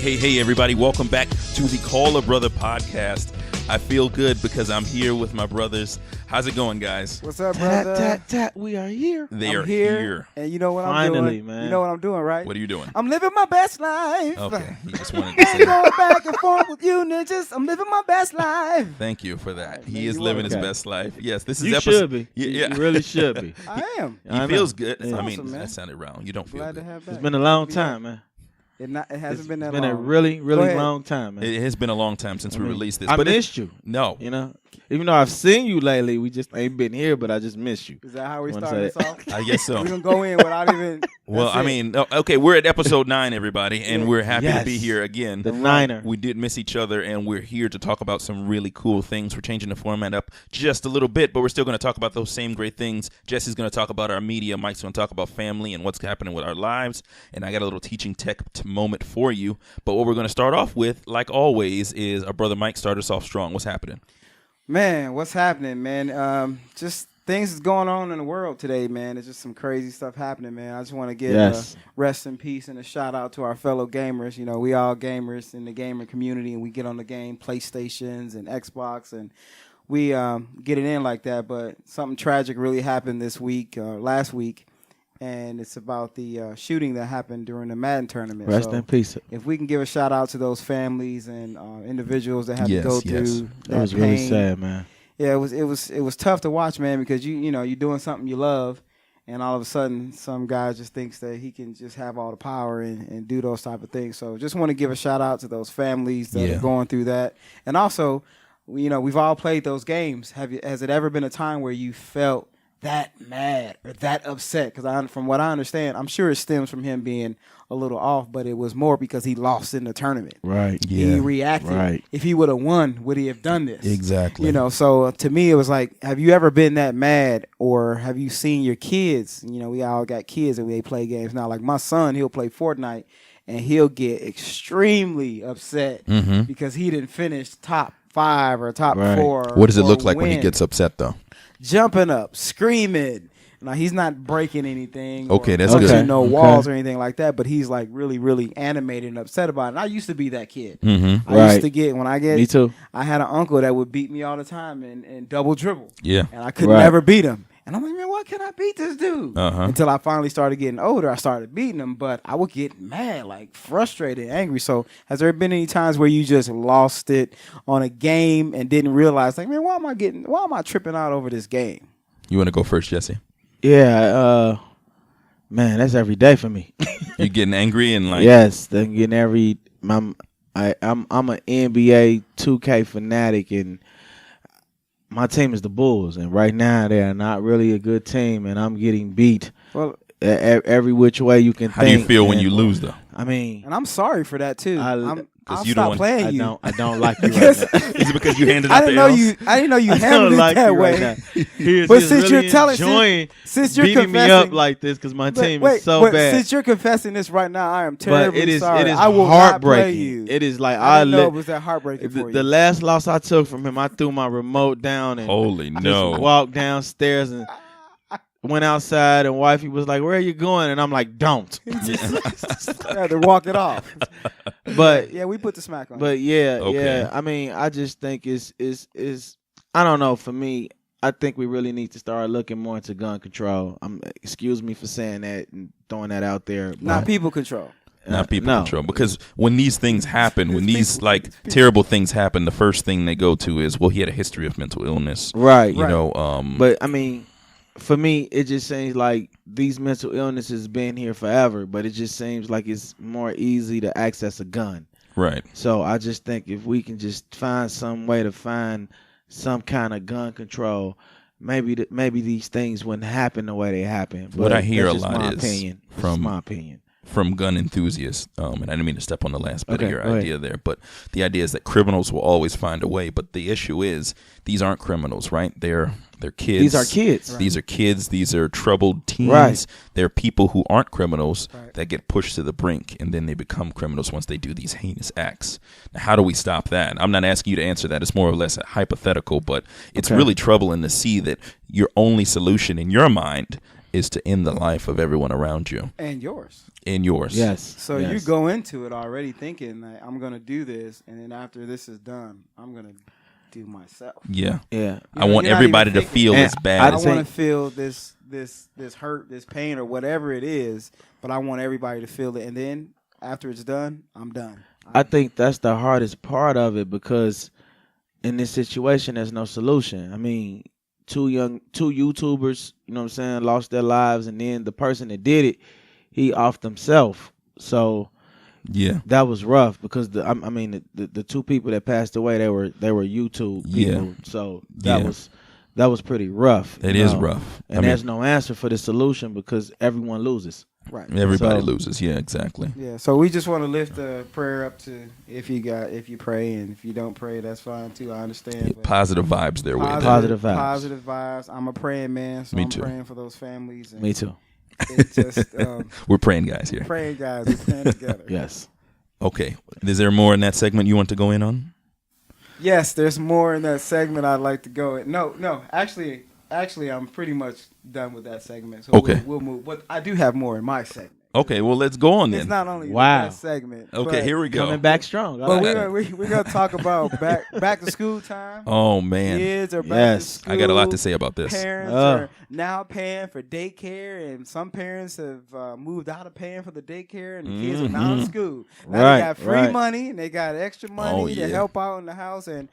Hey, everybody. Welcome back to the Call a Brother podcast. I feel good because I'm here with my brothers. How's it going, guys? What's up, brother? We are here. I'm here. And you know what Finally, I'm doing? man. You know what I'm doing, right? What are you doing? I'm living my best life. Okay. He just wanted to say Ain't going back and forth with you, ninjas. I'm living my best life. thank you for that. He man, is you living his okay. best life. Yes, this is You episode. should be. Yeah. You really should be. I am. He feels good. Yeah. I mean, Awesome, man. that sounded wrong. You don't feel Glad to good. have that. It's been a long time, man. It hasn't been that It's been long. a really Go ahead. long time, man. It has been a long time since we released this. I but missed you. No. You know, even though I've seen you lately, we just ain't been here. But I just miss you. Is that how we Wanna started say this off? I guess so. We're going to go in without even. Well, that's I it. mean, okay, we're at episode 9, everybody, and we're happy to Yes. be here again. The Niner. We did miss each other, and we're here to talk about some really cool things. We're changing the format up just a little bit, but we're still going to talk about those same great things. Jesse's going to talk about our media. Mike's going to talk about family and what's happening with our lives, and I got a little teaching tech moment for you. But what we're going to start off with, like always, is our brother Mike start us off strong. What's happening? Man, what's happening, man? Just things is going on in the world today, man. It's just some crazy stuff happening, man. I just want to give rest in peace and a shout out to our fellow gamers. You know, we all gamers in the gamer community, and we get on the game, PlayStations and Xbox, and we get it in like that. But something tragic really happened last week, and it's about the shooting that happened during the Madden tournament. Rest in peace. If we can give a shout out to those families and individuals that had to go through That was really pain. sad, man. Yeah, it was tough to watch, man, because you know you're doing something you love, and all of a sudden some guy just thinks that he can just have all the power and do those type of things. So just want to give a shout out to those families that are going through that, and also, you know, we've all played those games. Has it ever been a time where you felt that mad or that upset? Because from what I understand, I'm sure it stems from him being a little off, but it was more because he lost in the tournament. Right. Yeah. He reacted. Right. If he would have won, would he have done this? Exactly. You know, so to me, it was like, have you ever been that mad, or have you seen your kids? You know, we all got kids and they play games now. Like my son, he'll play Fortnite and he'll get extremely upset because he didn't finish top 5 or top 4. What does it look or like when he win. gets upset, though? Jumping up, screaming. Now, he's not breaking anything. Okay, or that's punching good. no Okay. walls or anything like that, but he's like really, really animated and upset about it. And I used to be that kid. Mm-hmm. I Right. used to get, Me too. I had an uncle that would beat me all the time and double dribble. Yeah. And I could Right. never beat him. And I'm like, man, why can't I beat this dude? Uh-huh. Until I finally started getting older, I started beating him. But I would get mad, like frustrated, angry. So has there been any times where you just lost it on a game and didn't realize, like, man, why am I tripping out over this game? You want to go first, Jesse? Yeah. Man, that's every day for me. You getting angry and like Yes, then getting I'm an NBA 2K fanatic, and my team is the Bulls, and right now they are not really a good team, and I'm getting beat Well, every which way you can How think. do you feel when and, you lose, though? I mean, and I'm sorry for that too. I'll you don't stop want- playing you. I don't like you Because right now. Is it because you handed I out the didn't know L's? I didn't know you I handled don't it like that you way. right now. He is But just since really you're telling, enjoying since you're beating me confessing, up like this because my team wait, is so wait, bad. Since you're confessing this right now, I am But terribly sorry. it is I will not play heartbreaking. you. It is like I didn't know let- it was that heartbreaking for you. the last loss I took from him, I threw my remote down and Holy just no. walked downstairs and went outside, and wifey was like, "Where are you going?" And I'm like, "Don't." I had to walk it off. But Yeah, we put the smack on. but yeah, Okay. yeah. I mean, I just think is I don't know. For me, I think we really need to start looking more into gun control. Excuse me for saying that and throwing that out there. not but, people control. Not people no. control. Because when these things happen, when these like terrible things happen, the first thing they go to is, well, he had a history of mental illness. Right. You know, But I mean, for me, it just seems like these mental illnesses been here forever, but it just seems like it's more easy to access a gun. right. So I just think if we can just find some way to find some kind of gun control, maybe these things wouldn't happen the way they happen. But What I hear that's a just lot my is opinion. That's from- just my opinion. From gun enthusiasts, and I didn't mean to step on the last bit Okay, of your go ahead. idea there, but the idea is that criminals will always find a way. But the issue is these aren't criminals, right? They're kids. These are kids. These are kids. These are troubled teens. Right. They're people who aren't criminals Right. that get pushed to the brink, and then they become criminals once they do these heinous acts. Now, how do we stop that? I'm not asking you to answer that. It's more or less a hypothetical, but it's Okay. really troubling to see that your only solution in your mind is to end the life of everyone around you And yours. and yours. Yes. So yes. you go into it already thinking that I'm going to do this, and then after this is done, I'm going to do myself. Yeah. Yeah. I want you're not everybody even to feel thinking. as I bad. think- want to feel this hurt, this pain, or whatever it is, but I want everybody to feel it. And then after it's done, I'm done. I think that's the hardest part of it, because in this situation, there's no solution. I mean, two YouTubers, you know what I'm saying, lost their lives, and then the person that did it, he offed himself. So Yeah. that was rough, because the two people that passed away, they were YouTube people. Yeah. So Yeah. that was pretty rough. It is rough. And there's no answer for the solution, because everyone loses. Right. Everybody So- loses. Yeah, exactly. Yeah. So we just want to lift a prayer up to if you pray, and if you don't pray, that's fine too. I understand. But Positive vibes there with it. Positive vibes. Positive vibes. I'm a praying man, so Me I'm too. praying for those families. And Me too. It's just We're praying guys here. praying, guys. We're praying together. Yes. Okay. Is there more in that segment you want to go in on? Yes, there's more in that segment I'd like to go in. No. Actually, I'm pretty much done with that segment. So Okay. we'll move. But I do have more in my segment. Okay, well, let's go on It's then. not only Wow. that segment. Okay, but, here we go. Coming back strong. I But like we're gonna talk about back to school time. Oh, man. Kids are back Yes. to school. I got a lot to say about this. Parents Oh. are now paying for daycare, and some parents have moved out of paying for the daycare, and the kids are now in school. Now Right, they got free right. money, and they got extra money Oh, to yeah. help out in the house. And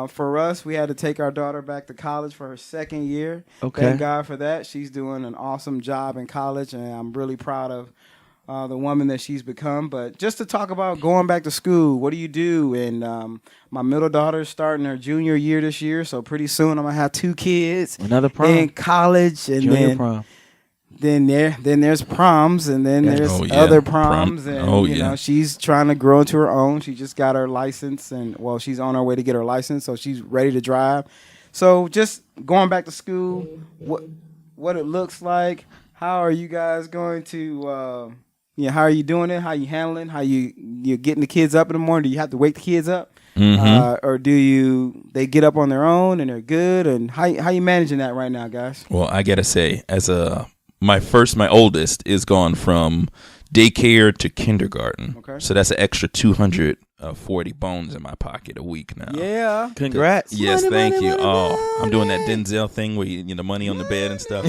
for us, we had to take our daughter back to college for her second year. Okay. Thank God for that. She's doing an awesome job in college, and I'm really proud of the woman that she's become. But just to talk about going back to school, what do you do? And my middle daughter's starting her junior year this year, so pretty soon I'm gonna have 2 kids Another prom. in college, and Junior prom. then there's proms, and then Yes. there's Oh, yeah. other proms, Prom. and Oh, you yeah. know, she's trying to grow into her own. She just got her license, and well, she's on her way to get her license, so she's ready to drive. So just going back to school, what it looks like. How are you guys going to? How are you doing it? How you handling? How you're getting the kids up in the morning? Do you have to wake the kids up, or do they get up on their own and they're good? And how you managing that right now, guys? Well, I gotta say, my oldest is gone from daycare to kindergarten. Okay. So that's an extra 240 bones in my pocket a week now. Yeah. Congrats. Yes, Money, thank money, you. money, Oh, I'm doing that money. Denzel thing where you the money on the bed and stuff.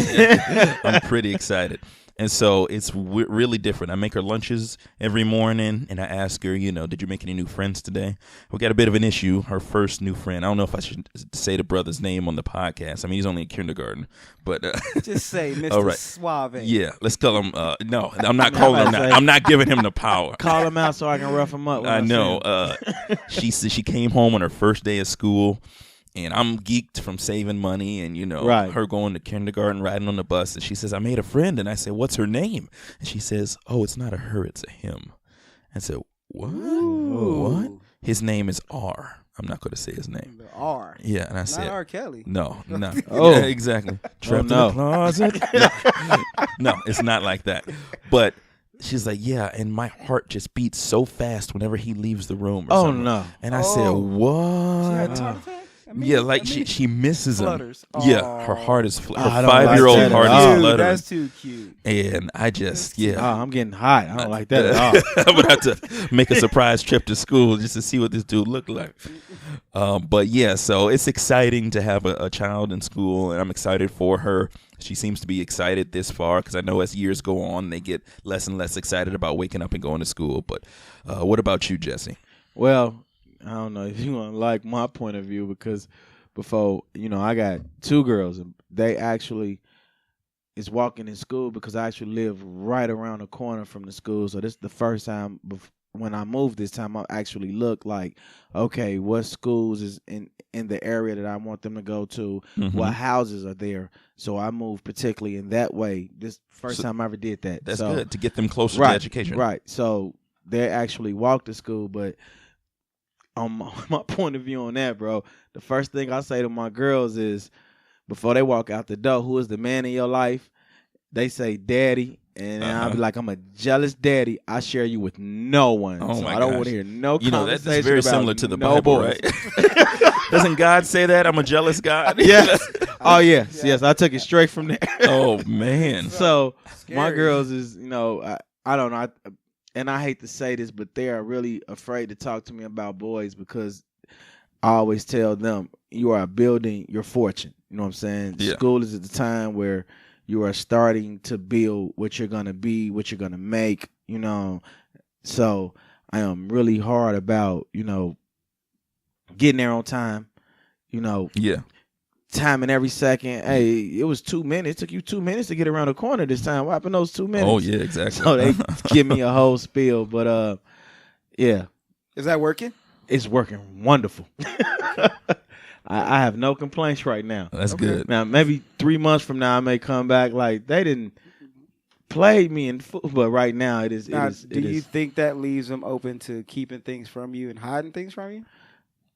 I'm pretty excited. And so it's really different. I make her lunches every morning, and I ask her, did you make any new friends today? We got a bit of an issue. Her first new friend. I don't know if I should say the brother's name on the podcast. I mean, he's only in kindergarten, but Just say Mr. All right. Suave. yeah, let's call him. No, I'm not calling him that. I'm not giving him the power. Call him out so I can rough him up. when I see know. him. She said she came home on her first day of school, and I'm geeked from saving money and, Right. her going to kindergarten, riding on the bus. And she says, I made a friend. And I said, what's her name? And she says, oh, it's not a her, it's a him. I said, what? What? His name is R. I'm not going to say his name. The R. Yeah, and I Not said, R. Kelly. no. Oh. Yeah, exactly. Trapped no. in the closet. No, it's not like that. But she's like, yeah, and my heart just beats so fast whenever he leaves the room. Or Oh, something. no. And I Oh. said, She had a what? heart attack? I mean- Yeah, like I mean, she misses him. flutters. Yeah, her Aw. heart is her I don't 5-year-old like that heart at is all. Dude, fluttering. that's too cute. And I just Oh, yeah. I'm getting hot. I don't like that at all. I'm gonna have to make a surprise trip to school just to see what this dude looked like. But yeah, so it's exciting to have a child in school, and I'm excited for her. She seems to be excited this far, because I know as years go on, they get less and less excited about waking up and going to school. But what about you, Jesse? Well, I don't know if you want to like my point of view, because before, I got 2 girls, and they actually is walking in school, because I actually live right around the corner from the school. So this is the first time when I moved this time, I actually looked like, okay, what schools is in the area that I want them to go to, Mhm. what houses are there. So I moved particularly in that way. This first time I ever did that. That's So- good to get them closer right, to education. Right. So they actually walk to school, but on my point of view on that, bro, the first thing I say to my girls is, before they walk out the door, who is the man in your life? They say daddy, And I'll be like, I'm a jealous daddy. I share you with no one. Oh so my I don't gosh. want to hear no You know, conversation that's very about similar to the no Bible, boys. right? Doesn't God say that? I'm a jealous God. Yes. Oh, yes. I took it straight from there. Oh man. So my Scary. girls is, I don't know. And I hate to say this, but they are really afraid to talk to me about boys because I always tell them you are building your fortune. You know what I'm saying? Yeah. School is at the time where you are starting to build what you're going to be, what you're going to make, So I am really hard about, getting there on time, Yeah. timing every second. Hey, it was 2 minutes. It took you 2 minutes to get around the corner this time. What happened those 2 minutes? Oh yeah, exactly. So they give me a whole spiel. But, yeah, Is that working? it's working wonderful. I have no complaints right now. That's good. Now, maybe 3 months from now, I may come back like they didn't play me in football. But right now, it is. Now, It is. do it you is. think that leaves them open to keeping things from you and hiding things from you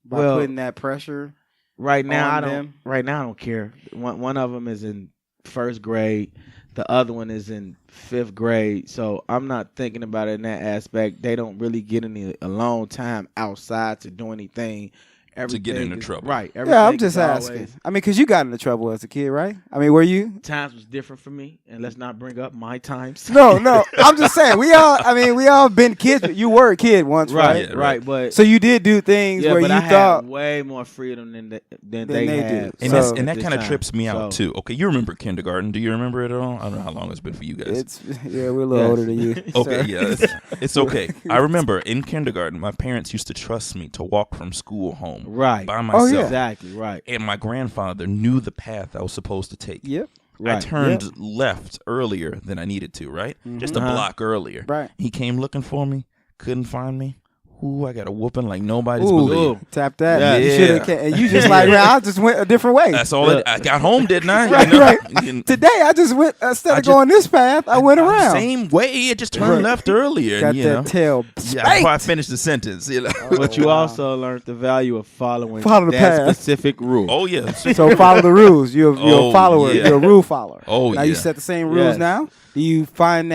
by Well, putting that pressure? Right now, on I don't. them? Right now, I don't care. One of them is in first grade. The other one is in fifth grade. So I'm not thinking about it in that aspect. They don't really get any alone time outside to do anything. To get into Everything is- trouble. Right. Yeah, I'm everything just is asking. always- I mean, because you got into trouble as a kid, right? I mean, were you? Times was different for me, and let's not bring up my times. No. I'm just saying. We all been kids. But you were a kid once, right? right, Yeah, right, but So you did do things yeah, where but you I thought. had way more freedom than they they had. do. And, So- and at that this kind of time. trips me out So, too. Okay, you remember kindergarten? Do you remember it at all? I don't know how long it's been for you guys. We're a little Yes. older than you. Okay, so- yeah, it's okay. I remember in kindergarten, my parents used to trust me to walk from school home Right. by Oh, myself. yeah. Exactly. Right. And my grandfather knew the path I was supposed to take. Yep. Right. I turned left earlier than I needed to, right? Just a Uh-huh. block earlier. Right. He came looking for me, couldn't find me. Ooh, I got a whooping like nobody's Ooh, believe. tap that. Yeah. You should have. And you just like, man, I just went a different way. That's all. I got home, didn't I? Right, You know? right. And Today, I just went instead I of just- going this path, I went around. Same way. It just turned Right. left earlier. Got and, you that know. tail. Yeah, before I spanked. finished the sentence. You know. But you wow. also learned the value of following Follow the that path. specific rule. Oh yeah. So follow the rules. You're Oh, a follower. yeah. You're a rule follower. Oh, now you yeah. set the same rules Yes. now. Do you find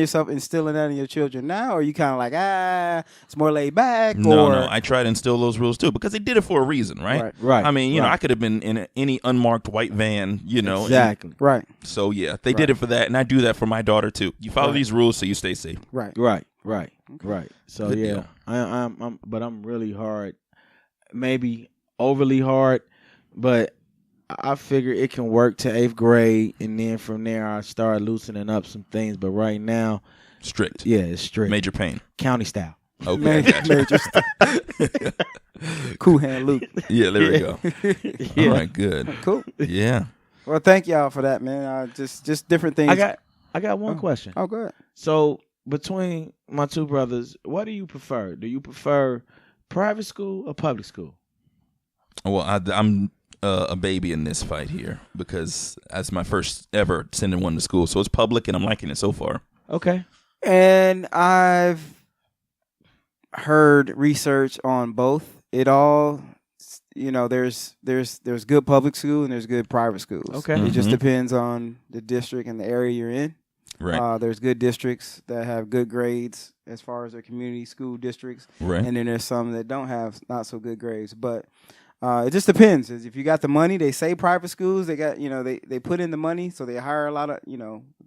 yourself instilling that in your children now, or you kind of like it's more laid back? No, or, no. I try to instill those rules too because they did it for a reason, right? Right. Right. I mean, you know, right. I could have been in any unmarked white van, you know. and- Exactly. Right, so yeah, they did it for that, and I do that for my daughter too. You follow Right. these rules so you stay safe. right. Right. Right. Right. So Good yeah, deal. I'm really hard, maybe overly hard, but I figure it can work to 8th grade, and then from there I start loosening up some things. But right now, Strict. yeah, it's strict. Major pain. County style. Okay. Major, gotcha. major stuff. Cool hand Luke. Yeah, there we go. Yeah. All right, good. Cool. Yeah. Well, thank y'all for that, man. Just different things. I got one question. Oh, good. So between my two brothers, what do you prefer? Do you prefer private school or public school? Well, I'm a baby in this fight here because that's my first ever sending one to school, so it's public, and I'm liking it so far. Okay. And I've heard research on both. It all, there's good public school and there's good private schools. Okay. It just Mhm. depends on the district and the area you're in. Right. There's good districts that have good grades as far as their community school districts, Right. and then there's some that don't have not so good grades. But it just depends. If you got the money, they say private schools, they got, they put in the money, so they hire a lot of,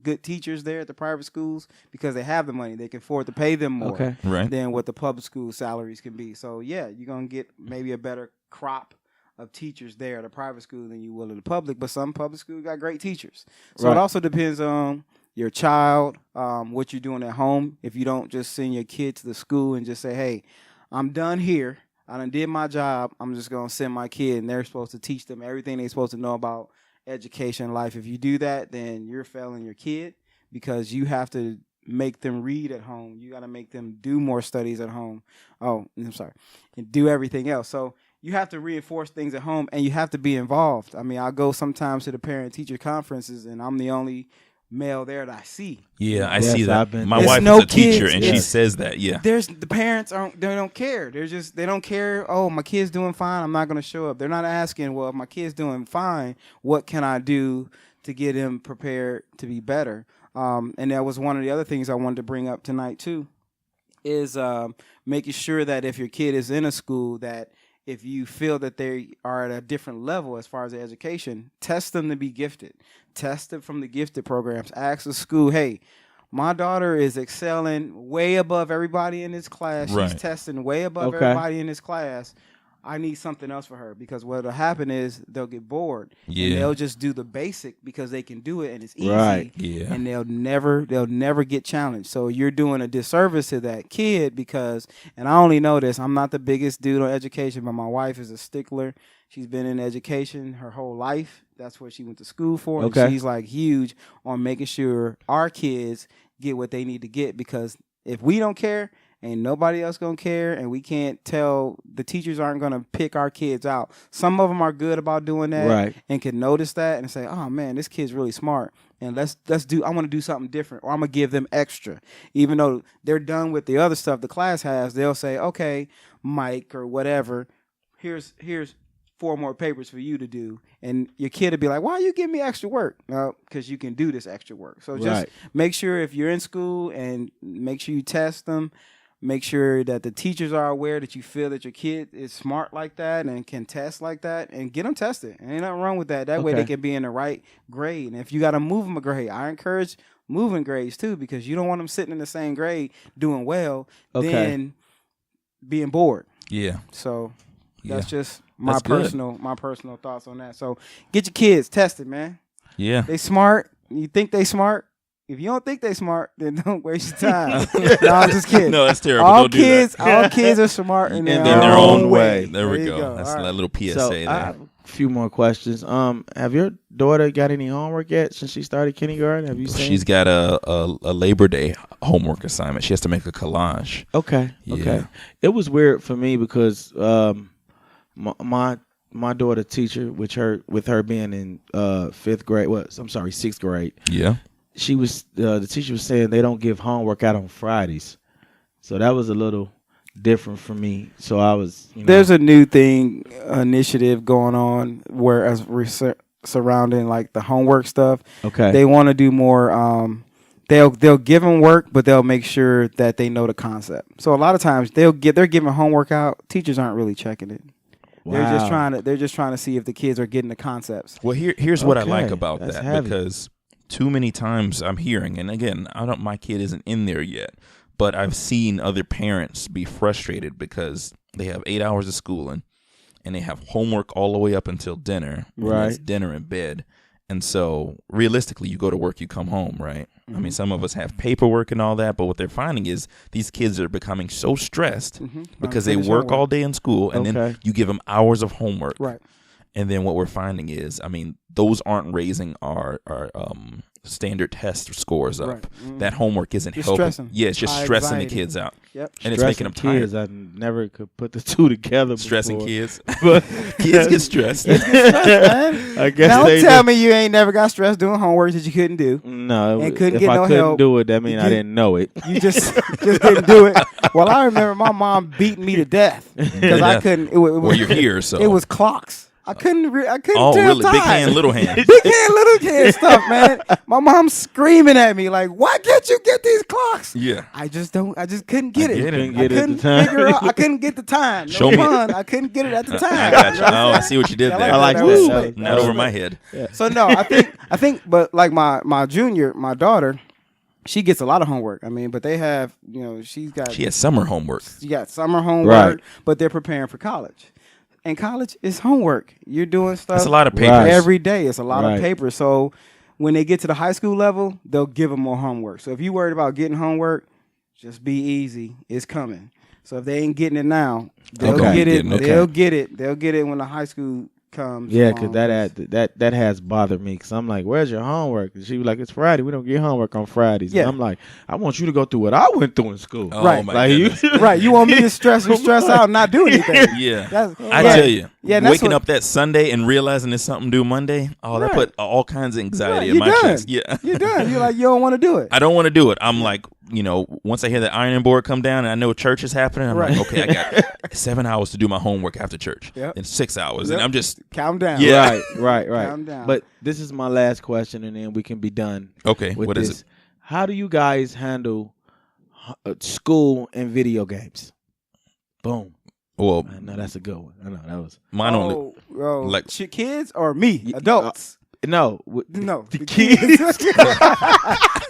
good teachers there at the private schools because they have the money. They can afford to pay them more Okay. Right. than what the public school salaries can be. So, yeah, you're going to get maybe a better crop of teachers there at a private school than you will in the public, but some public schools got great teachers. So Right. it also depends on your child, what you're doing at home. If you don't just send your kid to the school and just say, hey, I'm done here. I done did my job. I'm just going to send my kid, and they're supposed to teach them everything they're supposed to know about education, life. If you do that, then you're failing your kid because you have to make them read at home. You got to make them do more studies at home. Oh, I'm sorry. And do everything else. So you have to reinforce things at home, and you have to be involved. I mean, I go sometimes to the parent-teacher conferences, and I'm the only male there that I see. Yeah, I Yes, see that. I've been- My There's wife no is a teacher, kids, and she yeah. says that. Yeah. There's the parents they don't care. They don't care. Oh, my kid's doing fine. I'm not going to show up. They're not asking, well, if my kid's doing fine, what can I do to get him prepared to be better? And that was one of the other things I wanted to bring up tonight too, is making sure that if your kid is in a school, that if you feel that they are at a different level as far as their education, test them to be gifted. Test them from the gifted programs. Ask the school, hey, my daughter is excelling way above everybody in this class. Right. She's testing way above everybody in this class. I need something else for her, because what'll happen is they'll get bored. Yeah. And they'll just do the basic because they can do it and it's easy. Right. Yeah. And they'll never get challenged. So you're doing a disservice to that kid because, and I only know this, I'm not the biggest dude on education, but my wife is a stickler. She's been in education her whole life. That's what she went to school for. Okay. And she's like huge on making sure our kids get what they need to get, because if we don't care, ain't nobody else gonna care, and we can't tell, the teachers aren't gonna pick our kids out. Some of them are good about doing that, Right. and can notice that and say, oh man, this kid's really smart, and let's do, I want to do something different, or I'm gonna give them extra. Even though they're done with the other stuff the class has, they'll say, okay, Mike or whatever, here's 4 more papers for you to do, and your kid will be like, why you give me extra work? No, because you can do this extra work. So just Right. make sure if you're in school, and make sure you test them. Make sure that the teachers are aware that you feel that your kid is smart like that and can test like that, and get them tested. Ain't nothing wrong with that. That way they Okay. can be in the right grade. And if you got to move them a grade, I encourage moving grades too, because you don't want them sitting in the same grade doing well, Okay. then being bored. Yeah. So Yeah. that's just my That's good. personal thoughts on that. So get your kids tested, man. Yeah. They smart. You think they smart? If you don't think they smart, then don't waste your time. No, I'm just kidding. No, that's terrible. All Don't kids, do that. all kids are smart in their, In their own way. There we you go. That's All that right. little PSA So there. I have a few more questions. Have your daughter got any homework yet since she started kindergarten? Have you seen? She's got a Labor Day homework assignment. She has to make a collage. Okay. Yeah. Okay. It was weird for me because my daughter teacher, with her being in 5th grade, I'm sorry, 6th grade. Yeah. She was the teacher was saying they don't give homework out on Fridays, so that was a little different for me. So I was, There's a new initiative going on where as surrounding like the homework stuff. okay. They want to do more. They'll give them work, but they'll make sure that they know the concept. So a lot of times they're giving homework out. Teachers aren't really checking it. Wow. They're just trying to see if the kids are getting the concepts. Well, here's what I like Okay. about That's that, heavy. because too many times I'm hearing, and again, my kid isn't in there yet, but I've seen other parents be frustrated because they have 8 hours of schooling and they have homework all the way up until dinner. and Right. it's dinner in bed. And so realistically, you go to work, you come home, right? I mean, some of us have paperwork and all that, but what they're finding is these kids are becoming so stressed because they Finish work homework. all day in school, and then Okay. you give them hours of homework. Right. And then what we're finding is, I mean, those aren't raising our standard test scores up. Right. Mhm. That homework isn't Just helping. stressing. Yeah, it's just High stressing anxiety. the kids out. Yep. And it's making them tired. kids. I never could put the two together. Stressing before. kids. But Kids get stressed. I guess Don't they tell me you ain't never got stressed doing homework that you couldn't do. No, And couldn't if get I no couldn't help. do it, that means I You- didn't know it. You just didn't do it. Well, I remember my mom beating me to death because I Yeah. couldn't. Well, you're here, so. It was clocks. I couldn't. I couldn't Oh, tell really? time. Big hand, little hand. Big hand, little hand stuff, man. My mom's screaming at me like, "Why can't you get these clocks?" Yeah. I just couldn't get I it. get it. Couldn't I get it at couldn't the time. figure out. I couldn't get the time. No Show me. fun. I couldn't get it at the time. I got you. Oh, I see what you did I there. I like That that. was That slick. Not over my head. So no, I think, but like my junior, my daughter, she gets a lot of homework. I mean, but they have, she's got She has summer homework. you got summer homework, Right. but they're preparing for college. And college is homework. You're doing stuff. That's a lot of papers. Right. every day. It's a lot Right. of paper. So when they get to the high school level, they'll give them more homework. So if you're worried about getting homework, just be easy. It's coming. So if they ain't getting it now, they'll Okay. get it. Okay. They'll get it. They'll get it when the high school comes. Yeah, along. because that has bothered me. Because I'm like, "Where's your homework?" And she was like, "It's Friday. We don't get homework on Fridays." Yeah. And I'm like, "I want you to go through what I went through in school." Oh, Right. my Like goodness. Right. You want me to stress out and not do anything. Yeah. That's- I yeah. tell you, Yeah, that's waking what- up that Sunday and realizing there's something due Monday, that Right. put all kinds of anxiety Right, in you're my done. chest. Yeah. You're done. You're like, you don't want to do it. I don't want to do it. I'm like, once I hear the ironing board come down and I know church is happening, I'm Right. like, okay, I got 7 hours to do my homework after church. Yep. And 6 hours. Yep. And I'm just, Calm down. Yeah. Right. Calm down. But this is my last question, and then we can be done okay, with what this. is it? how do you guys handle school and video games? Boom. Well, I know that's a good one. I know that was mine only. like like- kids or me, adults. no. No, the kids.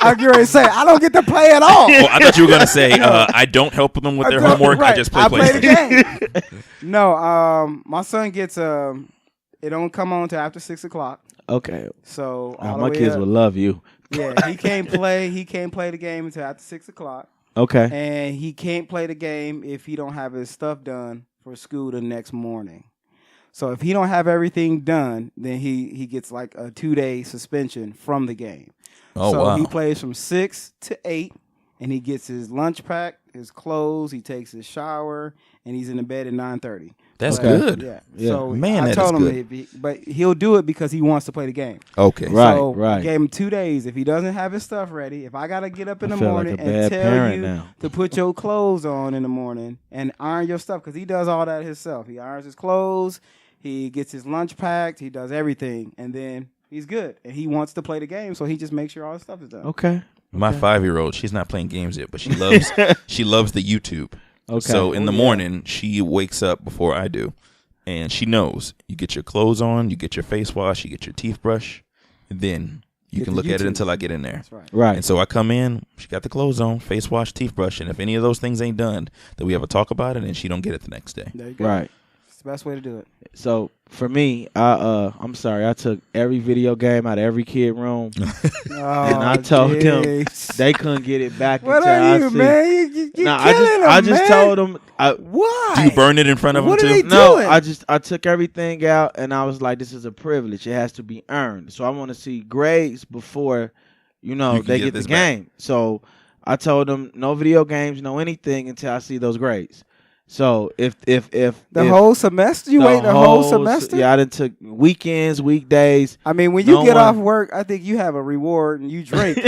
I'm getting ready to say I don't get to play at all. Oh, I thought you were gonna say I don't help them with their homework. I just play the PlayStation. game. No, my son gets it don't come on till after 6 o'clock. Okay. So all the My way kids up- will love you. Yeah, he can't play. He can't play the game until after 6 o'clock, Okay. and he can't play the game if he don't have his stuff done for school the next morning. So if he don't have everything done, then he gets like a 2-day suspension from the game. Oh So wow. he plays from 6 to 8, and he gets his lunch pack, his clothes, he takes his shower, and he's in the bed at 9:30. That's But, good. Yeah. Yeah. So Man, I that told is him, good. but he'll do it because he wants to play the game. Okay. Right. So right. I gave him 2 days. If he doesn't have his stuff ready, if I gotta get up in I the feel like morning a and bad tell parent you now. to put your clothes on in the morning and iron your stuff, because he does all that himself. He irons his clothes, he gets his lunch packed, he does everything, and then he's good. And he wants to play the game, so he just makes sure all his stuff is done. Okay. My 5-year-old, she's not playing games yet, but she loves she loves the YouTube. Okay. So in the yeah. morning, she wakes up before I do, and she knows you get your clothes on, you get your face wash, you get your teeth brush, and then you Get can the look at it YouTube. until I get in there. That's right. Right. And so I come in, she got the clothes on, face wash, teeth brush, and if any of those things ain't done, then we have a talk about it, and she don't get it the next day. There you go. Right. It's the best way to do it. So for me, I'm sorry, I took every video game out of every kid room. And I told them they couldn't get it back What until are I you, see. man? You No, killing I them, just man. told them. Why? Do you burn it in front of What them are too? they No, doing? I took everything out and I was like, this is a privilege. It has to be earned. So I want to see grades before, You can they get get the this back. game. So I told them no video games, no anything until I see those grades. So if The whole semester? You wait the whole semester? Yeah, I done took weekends, weekdays. I mean, when you No get one- off work, I think you have a reward and you drink.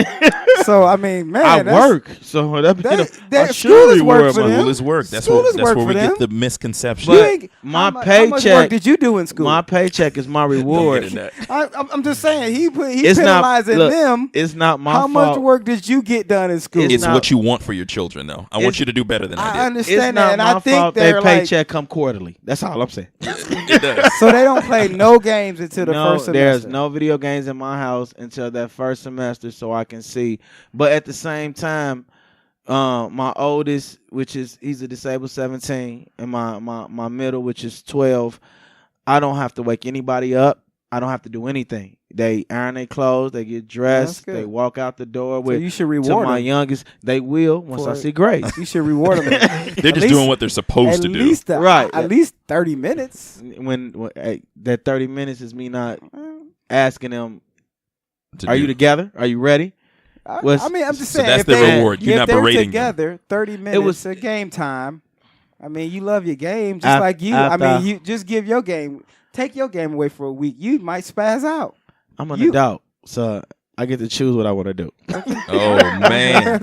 So, I mean, man. I that's- work, so that that I school should is work reward for my- them. School is work. That's School is that's work where for we get them. the misconception. You But ain't- my how much paycheck- work did you do in school? My paycheck is my Don't reward. get in that. I'm just saying, he It's not- penalizing look, them. It's not my How fault. much work did you get done in school? It's not- what you want for your children, though. I want It's- you to do better than I I did. It's understand not that, and my I think fault. they're Their like, paycheck come quarterly. That's all I'm saying. It does. so they don't play no games until the No, first semester. there's no video games in my house until that first semester, so I can see. But at the same time, my oldest, he's a disabled 17, and my middle, which is 12, I don't have to wake anybody up. I don't have to do anything. They iron their clothes, they get dressed, good. they walk out the door So with. you should To reward my them. youngest, they will once I For- see grades. You should reward them. They're just doing what they're supposed to do. Right. At least 30 minutes. when that 30 minutes is me not asking them, to "Are do. you together? Are you ready?" I Was- mean, I'm just so saying. that's if the they- reward. You're if not they're berating them. together, 30 minutes was- a game time. I mean, you love your game just Af- like you. after- I mean, you just give your game. Take your game away for a week. You might spaz out. I'm an You- adult, so I get to choose what I want to do. Oh man,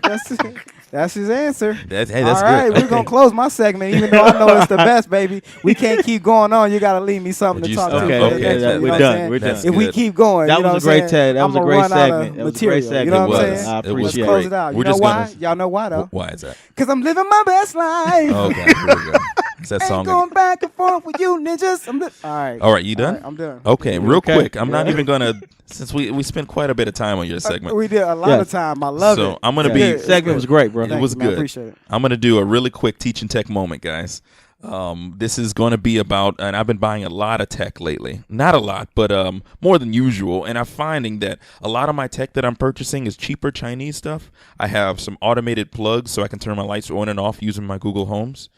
That's his answer. that's All right, good. we're gonna close my segment, even though I know it's the best, baby. We can't keep going on. You gotta leave me something Would to you talk stop? to. Okay, for the okay, next that- one, you we're know what done. I'm saying? We're done. That's If we good. keep going, That you know was a what I'm great saying? tag. That was a I'ma great run out of segment. That was a great material, segment. You know It what I'm was. saying? I It was Let's appreciate close it. it out. We're You know just why? gonna- Y'all know why though? Why is that? Because I'm living my best life. Okay, here we go. It's that Ain't song. going back and forth with you ninjas. All right. All right, you done? All right, I'm done. Okay, real Okay. quick. I'm not Yeah. even gonna, since we spent quite a bit of time on your segment. We did a lot Yes. of time. I love So it. I'm gonna It's be- good. It's Segment good. was great, bro. It Thank was you, man. I good. appreciate it. I'm gonna do a really quick teaching tech moment, guys. This is going to be about, and I've been buying a lot of tech lately. Not a lot, but more than usual. And I'm finding that a lot of my tech that I'm purchasing is cheaper Chinese stuff. I have some automated plugs so I can turn my lights on and off using my Google Homes.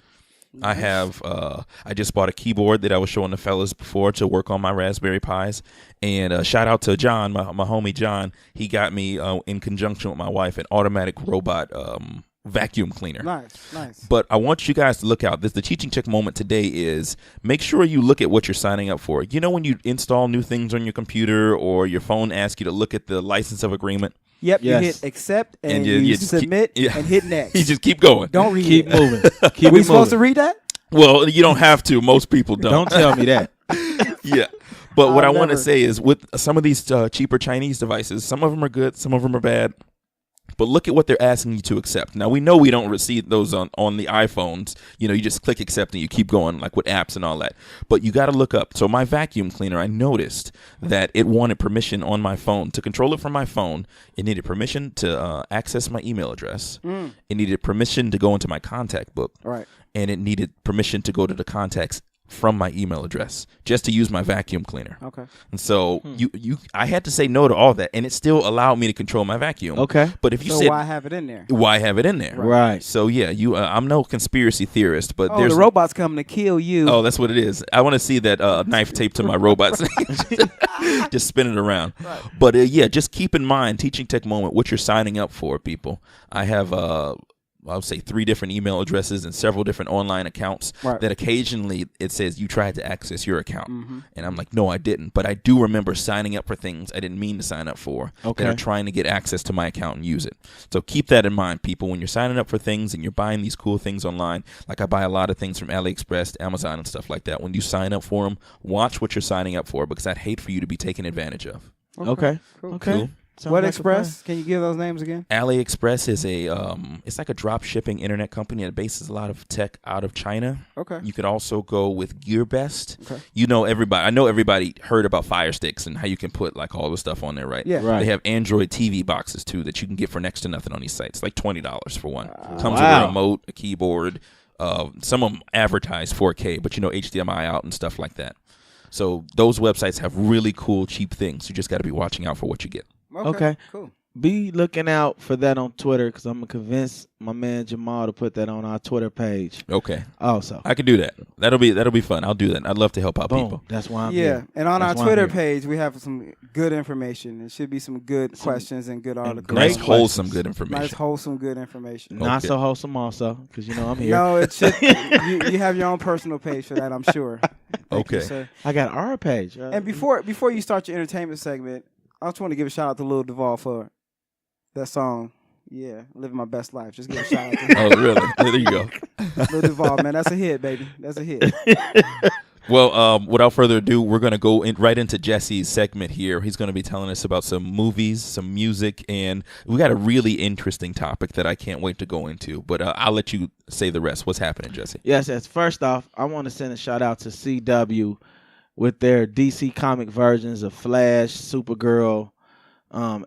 I have, I just bought a keyboard that I was showing the fellas before to work on my Raspberry Pis. And shout out to John, my homie John. He got me, in conjunction with my wife, an automatic robot vacuum cleaner. Nice. But I want you guys to look out. The teaching check moment today is make sure you look at what you're signing up for. You know when you install new things on your computer or your phone asks you to look at the license of agreement? Yep, Yes. you hit accept and, And you, you just submit keep- yeah. and hit next. You just keep going. Don't read Keep it. moving. Keep We it supposed to moving. read that? Well, you don't have to. Most people Don't tell me that. Yeah. But what I I'll want to never- say is with some of these cheaper Chinese devices, some of them are good, some of them are bad. But look at what they're asking you to accept. Now, we know we don't receive those on the iPhones. You know, you just click accept and you keep going, like with apps and all that. But you got to look up. So my vacuum cleaner, I noticed that it wanted permission on my phone. To control it from my phone, it needed permission to access my email address. It needed permission to go into my contact book. Right. And it needed permission to go to the contacts from my email address just to use my vacuum cleaner. Okay. And so I had to say no to all that, and it still allowed me to control my vacuum. Okay. But if you So said why have it in there? why have it in there? Right. So yeah, I'm no conspiracy theorist, but Oh, there's the robot's coming to kill you. Oh, that's what it is. I want to see that knife taped to my robot, just spin it around. Right. But yeah, just keep in mind, Teaching Tech Moment, what you're signing up for, people. I have I would say 3 different email addresses and several different online accounts Right. that occasionally it says you tried to access your account. And I'm like, no, I didn't. But I do remember signing up for things I didn't mean to sign up for that are trying to get access to my account and use it. So keep that in mind, people. When you're signing up for things and you're buying these cool things online, like I buy a lot of things from AliExpress, Amazon, and stuff like that. When you sign up for them, watch what you're signing up for, because I'd hate for you to be taken advantage of. Okay. Cool. Okay. Cool. Sounds What like a Express? Can you give those names again? AliExpress is it's like a drop shipping internet company that bases a lot of tech out of China. Okay. You could also go with GearBest. Okay. You know, I know everybody heard about Fire Sticks and how you can put like all the stuff on there, right? Yeah. Right. They have Android TV boxes too that you can get for next to nothing on these sites, like $20 for one. Comes with Wow. a remote, a keyboard. Some of them advertise 4K, but you know, HDMI out and stuff like that. So those websites have really cool, cheap things. You just got to be watching out for what you get. Okay. Cool. Be looking out for that on Twitter, because I'm going to convince my man Jamal to put that on our Twitter page Okay. also. I can do that. That'll be fun. I'll do that. I'd love to help out Boom. people. That's why I'm Yeah, here. and on That's our why I'm Twitter here. page, we have some good information. It should be some good questions and good articles. great Nice, questions. wholesome, good information. Nice, wholesome, good information. Not Okay. so wholesome also, because you know I'm here. No, it should. you have your own personal page for that, I'm sure. Thank you, Okay. sir. I got our page. And before you start your entertainment segment, I just want to give a shout out to Lil Duval for that song. Yeah, living my best life. Just give a shout out to him. Oh, really? There you go. Lil Duval, man, that's a hit, baby. That's a hit. Well, without further ado, we're going to go right into Jesse's segment here. He's going to be telling us about some movies, some music, and we got a really interesting topic that I can't wait to go into. But I'll let you say the rest. What's happening, Jesse? Yes. First off, I want to send a shout out to CW with their DC comic versions of Flash, Supergirl,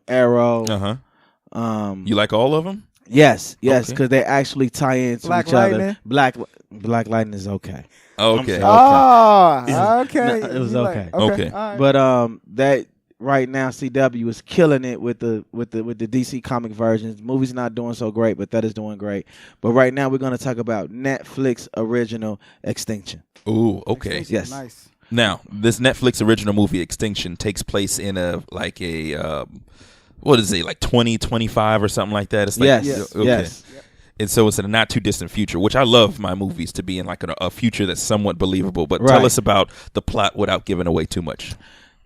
Arrow. Uh-huh. You like all of them? Yes, Okay. because they actually tie into Black each Lightning? other. Black Lightning is okay. Okay. sorry. Oh, okay. No, it was You like- okay. Okay. all right. But that right now CW is killing it with the DC comic versions. The movie's not doing so great, but that is doing great. But right now we're going to talk about Netflix original Extinction. Ooh, okay. Yes. Nice. Now, this Netflix original movie, Extinction, takes place in what is it, like 2025 or something like that? It's like, Yes. Okay. Yes. And so it's in a not too distant future, which I love my movies to be in like a future that's somewhat believable. But tell Right. us about the plot without giving away too much.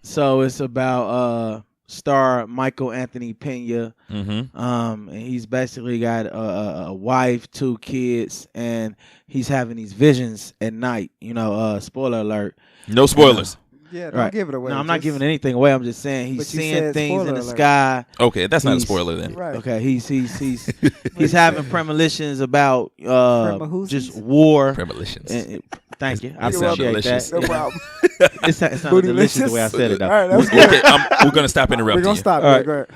So it's about star Michael Anthony Pena. Mm-hmm. And he's basically got a wife, 2 kids, and he's having these visions at night. You know, spoiler alert. No spoilers. Yeah, don't give it away. No, I'm not Just- giving anything away. I'm just saying he's But you seeing said things in spoiler the alert. sky. Okay, that's not a He's- spoiler then. Right. Okay, he's having premonitions about Premonitions? just war. Premonitions. Thank you. I It sound appreciate delicious. that. No problem. It's not delicious the way I said it. Though. All right, that's Okay, good. we're gonna stop We're interrupting gonna you. stop. All All right. right.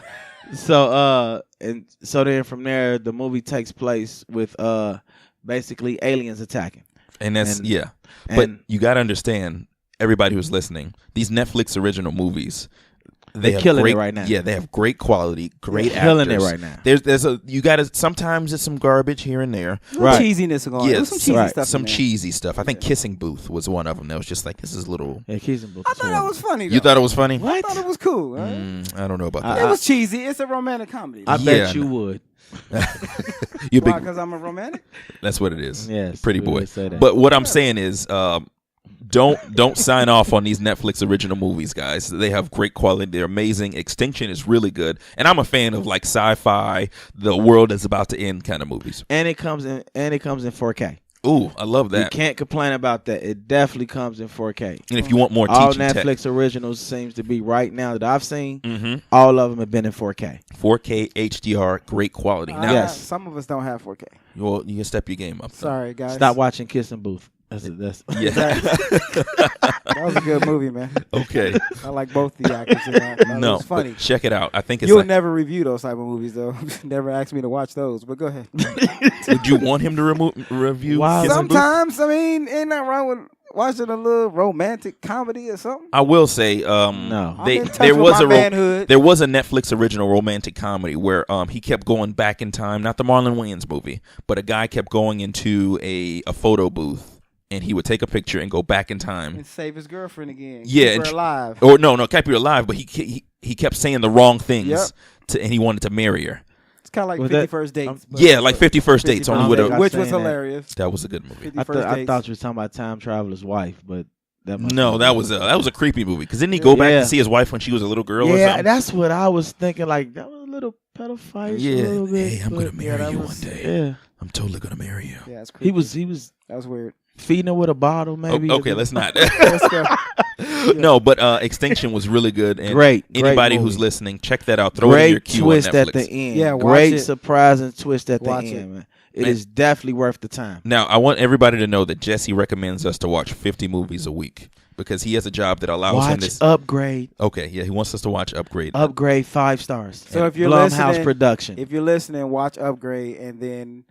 So then from there the movie takes place with basically aliens attacking. And that's And- yeah. But and- you got to understand, everybody who's listening, these Netflix original movies, They're have killing it great, right now. Yeah, they have great quality, great They're killing actors. it right now. There's you got to sometimes there's some garbage here and there. Right. Cheesiness going on. Yeah, There's some cheesy right. stuff. Some in there. cheesy stuff. I think Kissing Booth was one of them. That was just like, this is a little. Yeah, Keys and Booth I is thought that horrible. was funny. You though. thought it was funny? I thought it was cool. Right? I don't know about I- that. It was cheesy. It's a romantic comedy. I Yeah, bet you no. would. You Why? big. Because I'm a romantic. That's what it is. Yes, Pretty we boy. would say that. But what I'm saying is, don't sign off on these Netflix original movies, guys. They have great quality. They're amazing. Extinction is really good, and I'm a fan of like sci-fi, the world is about to end kind of movies. And it comes in 4K. Ooh, I love You that. can't complain about that. It definitely comes in 4K. And if you want more All teaching tech, Netflix originals seems to be right now that I've seen. Mhm. All of them have been in 4K. 4K HDR, great quality. Now, Yes. Some of us don't have 4K. well, you can step your game up. though. Sorry, guys. Stop watching Kissing Booth. That's Yeah. That was a good movie, man. Okay. I like both the actors in that. It No, was funny. but check it out. I think it's You'll like, never review those type of movies, though. Never ask me to watch those, but go ahead. would you want him to review? Wow. Kissing Booth? Sometimes, I mean, ain't nothing wrong with watching a little romantic comedy or something. I will say, No. I'm in touch there with was my a manhood. there was a Netflix original romantic comedy where he kept going back in time, not the Marlon Wayans movie, but a guy kept going into a photo booth and he would take a picture and go back in time. And save his girlfriend again. Yeah, Keep and her alive. Or no, kept her alive, but he kept saying the wrong things Yep. and he wanted to marry her. It's kind of like Was 50 that- First Dates. but- Yeah, like 50 First Dates, 50 only First with Dates. a. I which was was saying that. hilarious. That was a good movie. 50 I First Dates. thought you were talking about Time Traveler's Wife, but No, that was a creepy movie. Because didn't he go back Yeah. to see his wife when she was a little girl or yeah, something? that's what I was thinking. Like that was a little pedophile. Yeah. a little bit, Hey, I'm but gonna marry that you was- one day. Yeah, I'm totally gonna marry you. Yeah, it's creepy. he was That was weird. feeding her with a bottle. Maybe. Okay, let's not. Let's go. No, but Extinction was really good. And Great anybody movie. who's listening, check that out. Throw it in your Great queue twist on Netflix. at the end. Yeah, watch great it. surprising twist at the Watch end, it. man. It is definitely worth the time. Now, I want everybody to know that Jesse recommends us to watch 50 movies a week because he has a job that allows him Watch to. Upgrade. Okay, yeah, he wants us to watch Upgrade. Upgrade 5 stars. So if you're Blumhouse listening, production. If you're listening, watch Upgrade, and then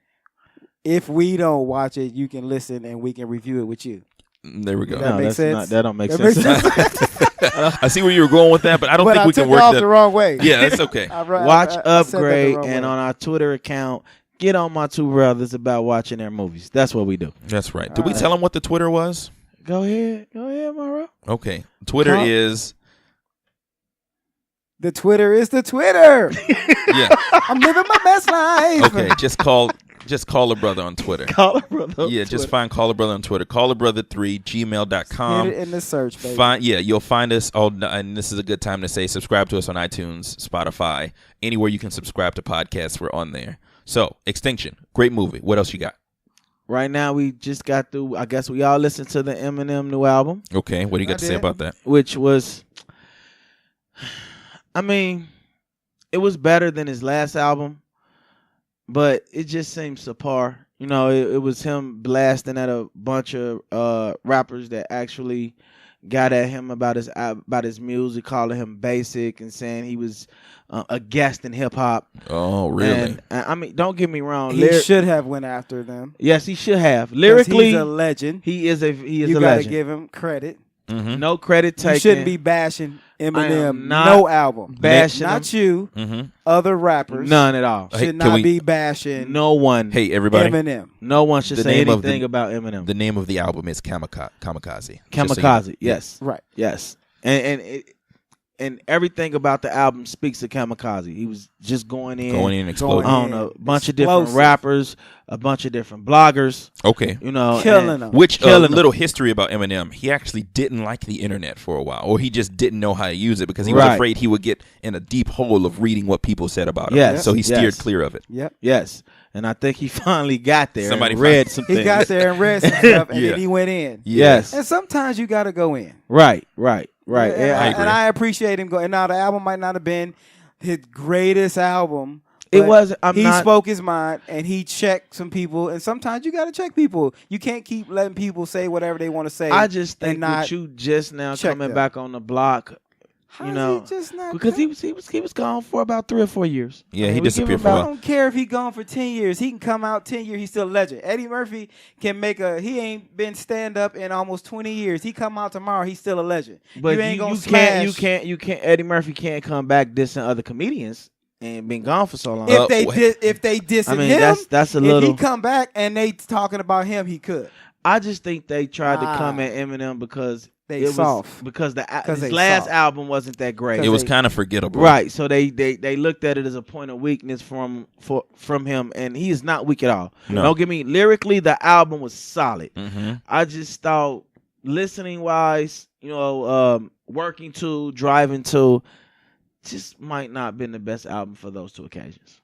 if we don't watch it, you can listen and we can review it with you. There we go. That makes sense? That don't make That sense. makes sense. I see where you were going with that, but I don't But think I we took can it work off that. the wrong way. Yeah, that's okay. Watch I said that the Upgrade, wrong and way. on our Twitter account, get on my two brothers about watching their movies. That's what we do. That's right. Did we All right. tell him what the Twitter was? Go ahead, Mauro. Okay. Twitter Huh? is The Twitter is the Twitter. yeah. I'm living my best life. Okay. Just call a brother on Twitter. Call it, brother. Yeah, just find Call a Brother on Twitter. callabrother3gmail.com. Hit it in the search, baby. You'll find us all, and this is a good time to say subscribe to us on iTunes, Spotify, anywhere you can subscribe to podcasts. We're on there. So, Extinction, great movie. What else you got? Right now, we just got through. I guess we all listened to the Eminem new album, Okay, what do you got I to say did. about that? which was, I mean, it was better than his last album, but it just seemed subpar. You know, it was him blasting at a bunch of rappers that actually got at him about his music, calling him basic and saying he was a guest in hip hop. Oh, really? And I mean, don't get me wrong. He should have went after them. Yes, he should have. 'Cause Lyrically, he's a legend. he is a You a gotta legend. give him credit. Mm-hmm. No credit taken. You shouldn't be bashing Eminem. am not No album. bashing Not him. you. Mm-hmm. Other rappers. None at all. Hey, Should can not we- be bashing No one. Hey, everybody. Eminem. No one should The say name of anything the- about Eminem. The name of the album is Kamikaze. Just so you know. Kamikaze. Yes. Right. Yes. And everything about the album speaks to Kamikaze. He was just going in Going in and exploding. Going on a bunch of different Explosive. rappers, a bunch of different bloggers. Okay. You know, Killing and- them. Which Killing him. little history about Eminem? He actually didn't like the internet for a while, or he just didn't know how to use it because he was Right. afraid he would get in a deep hole of reading what people said about him. Yes, So he steered yes. clear of it. Yep. Yes. And I think he finally got there. Somebody and read some He things. got there and read some stuff, and Yeah. then he went in. Yes. And sometimes you got to go in. Right. And, Yeah, I agree. and I appreciate him going. Now the album might not have been his greatest album. It but wasn't- I'm he not- spoke his mind and he checked some people. And sometimes you got to check people. You can't keep letting people say whatever they want to say. I just think and not with you just now check coming them. back on the block, How's you know, he just not because come? he was gone for about 3 or 4 years. Yeah, I mean, he we give disappeared him for a I while. don't care if he gone for 10 years. He can come out 10 years. He's still a legend. Eddie Murphy can make he ain't been stand up in almost 20 years. He come out tomorrow. He's still a legend. But you ain't gonna you can't. Eddie Murphy can't come back dissing other comedians and been gone for so long. If they wait. if they dissing I mean, him, that's a if little. he come back and they talking about him, he could. I just think they tried to Ah. come at Eminem because They it was soft. because His his last soft. album wasn't that great. It was they- kind of forgettable. Right, so they looked at it as a point of weakness from him, and he is not weak at all. No. Don't get me lyrically, the album was solid. Mm-hmm. I just thought listening wise, working to, driving to, just might not been the best album for those two occasions.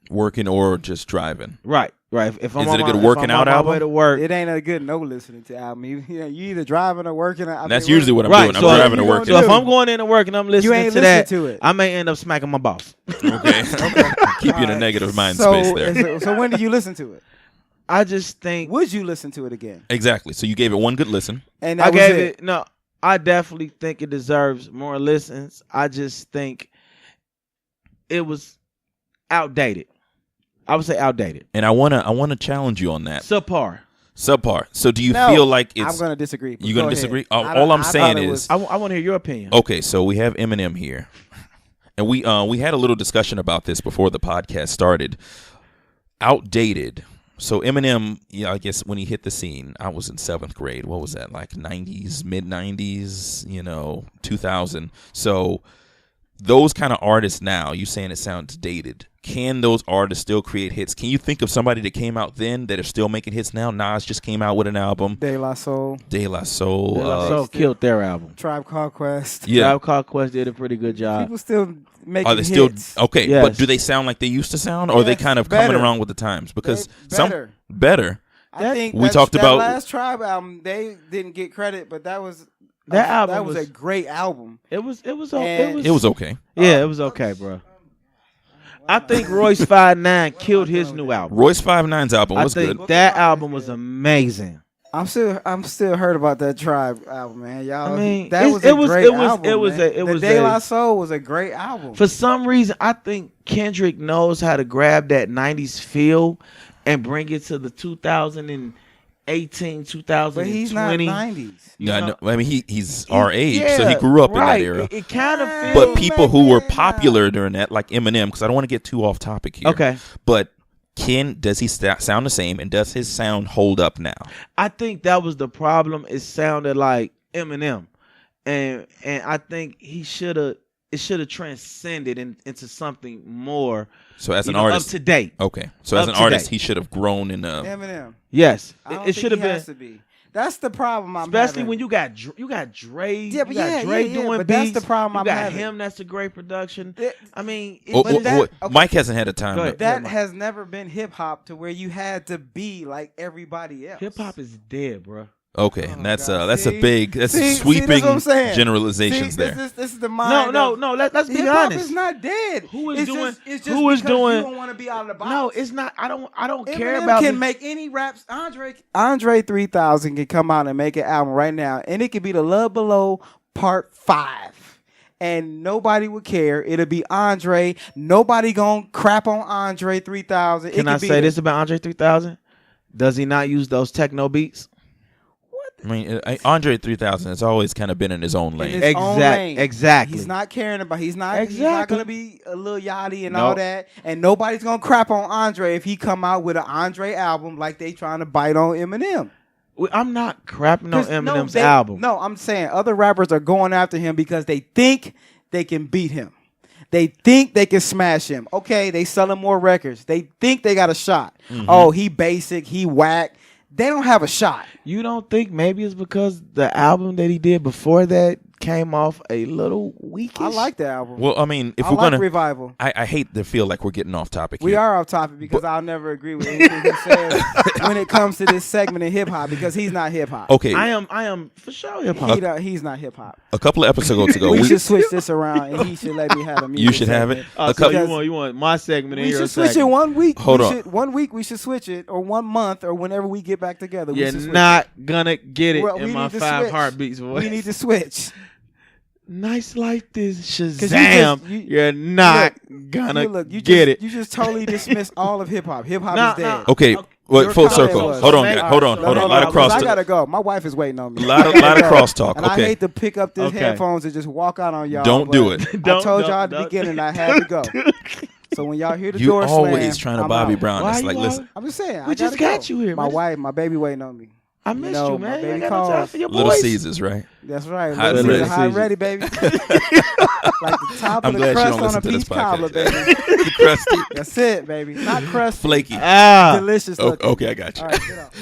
Working or just driving. Right. If I'm Is on it a good my, working if I'm out on my album? way to work, It ain't a good no listening to album. You either driving or working. That's usually what I'm Right, doing. I'm so driving or you working. so if I'm going in and working, I'm listening ain't to listening that. to it. I may end up smacking my boss. Okay. Keep you in a negative mind space there. So when did you listen to it? I just think Would you listen to it again? Exactly. So you gave it one good listen. And I that was gave it. No, I definitely think it deserves more listens. I just think it was outdated. I would say outdated. And I wanna challenge you on that. Subpar. Subpar. So do you No, feel like it's I'm gonna disagree. you Go gonna ahead. disagree? I All I'm thought saying it is was- I want to hear your opinion. okay, so we have Eminem here. And we had a little discussion about this before the podcast started. Outdated. So Eminem, I guess when he hit the scene, I was in 7th grade. What was that? Like 90s, mid 90s, 2000. So those kind of artists now, you saying it sounds dated. Can those artists still create hits? Can you think of somebody that came out then that are still making hits now? Nas just came out with an album. De La Soul, De La Soul. So killed their album. Tribe Called Quest. Yeah. Tribe Called Quest did a pretty good job. People still making Are they still hits. okay? Yes. But do they sound like they used to sound, or are they Yes, kind of better. coming around with the times? Because They some better. better. I think we talked that about- last Tribe album. They didn't get credit, but that was album was a great album. It was It was okay. yeah, it was okay, bro. I think Royce 5'9" killed his new album. Royce 5'9's album was I think good. that album was amazing. I'm still hurt about that Tribe album, man. Y'all, I mean, that it- was it a was- great it was- album. it was man. a- it was the De a- La Soul was a great album. For some reason, I think Kendrick knows how to grab that 90s feel and bring it to the 2018, 2020. But he's not 90s. Yeah, know- I mean he's our age, so he Yeah, grew up right. in that era. It kind of feels. But people who were back then, popular during that, like Eminem, because I don't want to get too off topic here. Okay. But does he sound the same, and does his sound hold up now? I think that was the problem. It sounded like Eminem, and I think it should have transcended into something more. So as an up artist, to date. okay. So as Up an to artist, date. he should have grown in a. Eminem. Yes, I don't it think should have he been. has to be. That's the problem I'm Especially having. when you got Dre, Yeah, but you got yeah, Dre yeah, doing but beats. that's the problem you I'm got having. him. That's a great production. It- I mean, Oh, But that- okay. Mike hasn't had a time. Go to- ahead. that has never been hip hop to where you had to be like everybody else. hip hop is dead, bro. Okay, Oh, and that's God. that's See? a big that's See, sweeping that's what I'm saying. generalizations See, there. This is the mind. No. Let's be Hip hop honest. is not dead. Who is It's doing- Just, it's just who is because doing- You don't want to be out of the box. No, it's not. I don't care Eminem about. can make any raps. Andre 3000 can come out and make an album right now, and it could be the Love Below Part 5. And nobody would care. It'll be Andre. Nobody gonna crap on Andre 3000. Can I say this about Andre 3000? Does he not use those techno beats? I mean, Andre 3000 has always kind of been in his own lane. Exactly. He's not caring about. He's not Exactly. gonna be a Lil Yachty and No. all that. And nobody's gonna crap on Andre if he come out with an Andre album like they trying to bite on Eminem. I'm not crapping on 'Cause Eminem's album. No, I'm saying other rappers are going after him because they think they can beat him. They think they can smash him. Okay, they selling more records. They think they got a shot. Mm-hmm. Oh, he basic, he whack. They don't have a shot. You don't think maybe it's because the album that he did before that came off a little weakish? I like the album. Well, I mean, if I we're like gonna, Revival. I hate to feel like we're getting off topic. We here. are off topic because I'll never agree with anything he says when it comes to this segment in hip hop because he's not hip hop. Okay, I am for sure hip hop. He's not hip hop. a couple of episodes ago, We should switch this around and he should let me have a music you should have it. segment. A So couple, you want my segment and We your should switch it segment. 1 week. Hold on. 1 week we should switch it, or 1 month, or whenever we get back together. We You're should switch not gonna get it Well, in we my need to 5 switch. heartbeats it. voice. We need to switch. Nice like this, 'Cause Shazam. you You're not gonna you get it. You just totally dismiss all of hip hop. Hip hop Nah, is dead. nah. okay, Your full comment circle. was- Hold on, All guys. right, Hold on. No, Hold no, on. A no, lot of 'cause cross. I gotta go. My wife is waiting on me. lot of crosstalk. And I Okay, hate to pick up this Okay. headphones and just walk out on y'all. Don't do but it. I Don't- told don't- y'all at the don't. beginning I had to go. So when y'all hear the you door always slam, trying to I'm Bobby out. Brown. Why It's you like, always- listen, I'm just saying. We I just gotta got go. you here, My man. wife, my baby waiting on me. I missed know, you, my man. You baby ain't got no time calls. for your Little boys. Caesars, right? That's right. Hot Little and Caesar, ready. hot ready, baby. Like the top I'm of the glad you crust don't on a listen to this peach cobbler, podcast. baby. Crusty, That's it, baby. Not crusty. flaky. Ah, Delicious Oh, looking. okay, I got you. All right, get out.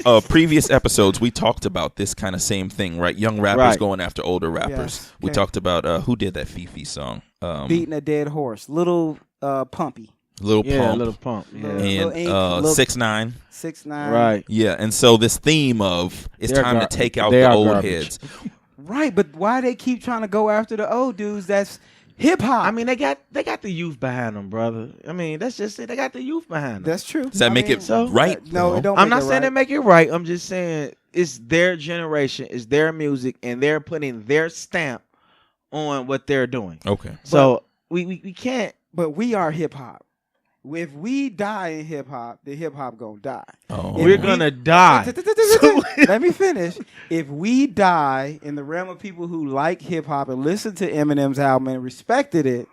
No, previous episodes we talked about this kind of same thing, right? Young rappers Right. going after older rappers. Yes, We okay. talked about who did that Fifi song. Beating a dead horse. Little Pumpy. Little Pump, Little Pump. Yeah. Lil and Ink, Lil- 6ix9ine. 6ix9ine. Right. Yeah, and so this theme of it's They're time to gar- take out they the are old garbage. heads. Right, but why they keep trying to go after the old dudes? That's hip hop. I mean, they got the youth behind them, brother. I mean, that's just it. They got the youth behind them. that's true. Does that I make mean, it so- right? No, though? it don't. I'm make not it saying right. they make it right. I'm just saying it's their generation, it's their music, and they're putting their stamp on what they're doing. Okay. So we can't. But we are hip hop. If we die in hip hop, the hip hop gonna die. Oh. If We're we- gonna die. Let me finish. If we die in the realm of people who like hip hop and listened to Eminem's album and respected it,